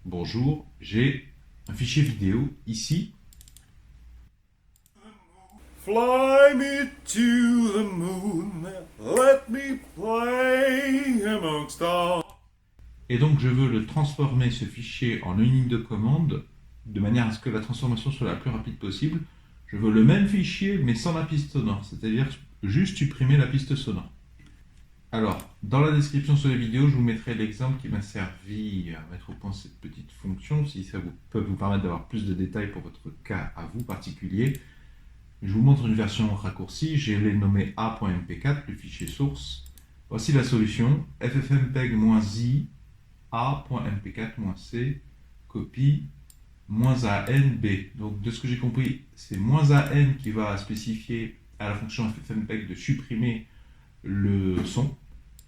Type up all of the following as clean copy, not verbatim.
Bonjour, j'ai un fichier vidéo ici. Fly me to the moon, let me play among stars. Et donc je veux le transformer, ce fichier, en une ligne de commande, de manière à ce que la transformation soit la plus rapide possible. Je veux le même fichier, mais sans la piste sonore, c'est-à-dire juste supprimer la piste sonore. Alors, dans la description sur la vidéo, je vous mettrai l'exemple qui m'a servi à mettre au point cette petite fonction, si ça peut vous permettre d'avoir plus de détails pour votre cas à vous particulier. Je vous montre une version raccourcie, je l'ai nommé a.mp4, le fichier source. Voici la solution, ffmpeg-i, a.mp4-c, copie, -anb. Donc de ce que j'ai compris, c'est -an qui va spécifier à la fonction ffmpeg de supprimer le son.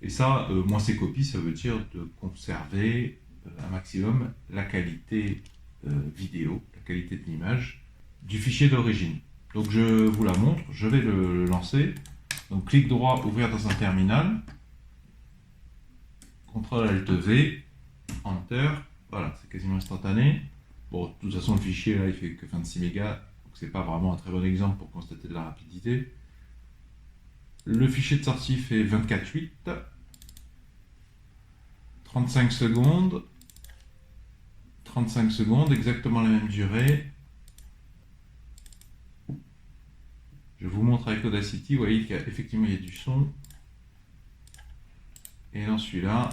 Et ça, -c copie, ça veut dire de conserver un maximum la qualité vidéo, la qualité de l'image du fichier d'origine. Donc je vous la montre, je vais le lancer. Donc clic droit, ouvrir dans un terminal. CTRL-ALT-V, Enter. Voilà, c'est quasiment instantané. Bon, de toute façon, le fichier là, il fait que 26 mégas, donc c'est pas vraiment un très bon exemple pour constater de la rapidité. Le fichier de sortie fait 24.8, 35 secondes, 35 secondes, exactement la même durée. Je vous montre avec Audacity, vous voyez qu'effectivement il y a du son. Et dans celui-là,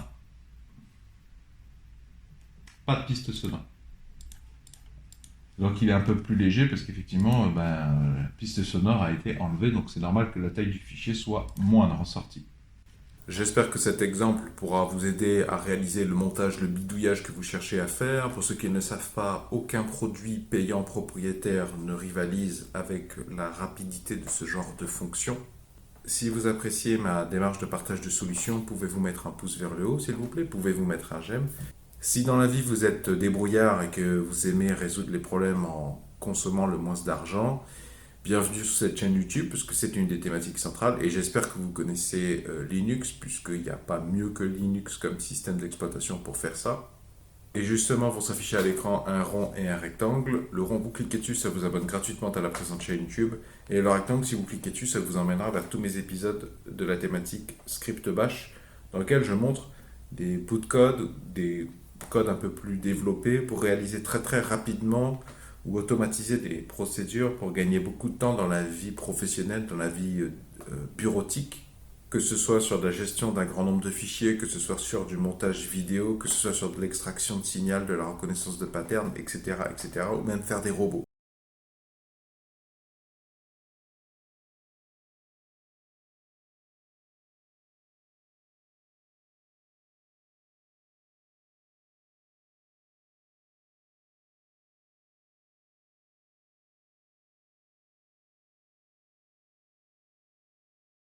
pas de piste sonore. Donc il est un peu plus léger parce qu'effectivement la piste sonore a été enlevée, donc c'est normal que la taille du fichier soit moindre en sortie. J'espère que cet exemple pourra vous aider à réaliser le montage, le bidouillage que vous cherchez à faire. Pour ceux qui ne savent pas, aucun produit payant propriétaire ne rivalise avec la rapidité de ce genre de fonction. Si vous appréciez ma démarche de partage de solutions, pouvez-vous mettre un pouce vers le haut, s'il vous plaît? Pouvez-vous mettre un j'aime? Si dans la vie vous êtes débrouillard et que vous aimez résoudre les problèmes en consommant le moins d'argent, bienvenue sur cette chaîne YouTube, puisque c'est une des thématiques centrales, et j'espère que vous connaissez Linux, puisqu'il n'y a pas mieux que Linux comme système d'exploitation pour faire ça. Et justement, vont s'afficher à l'écran un rond et un rectangle. Le rond, vous cliquez dessus, ça vous abonne gratuitement à la présente chaîne YouTube. Et le rectangle, si vous cliquez dessus, ça vous emmènera vers tous mes épisodes de la thématique Script Bash, dans lequel je montre des bouts de code, des codes un peu plus développés pour réaliser très très rapidement ou automatiser des procédures pour gagner beaucoup de temps dans la vie professionnelle, dans la vie bureautique, que ce soit sur la gestion d'un grand nombre de fichiers, que ce soit sur du montage vidéo, que ce soit sur de l'extraction de signal, de la reconnaissance de patterns, etc., etc., ou même faire des robots.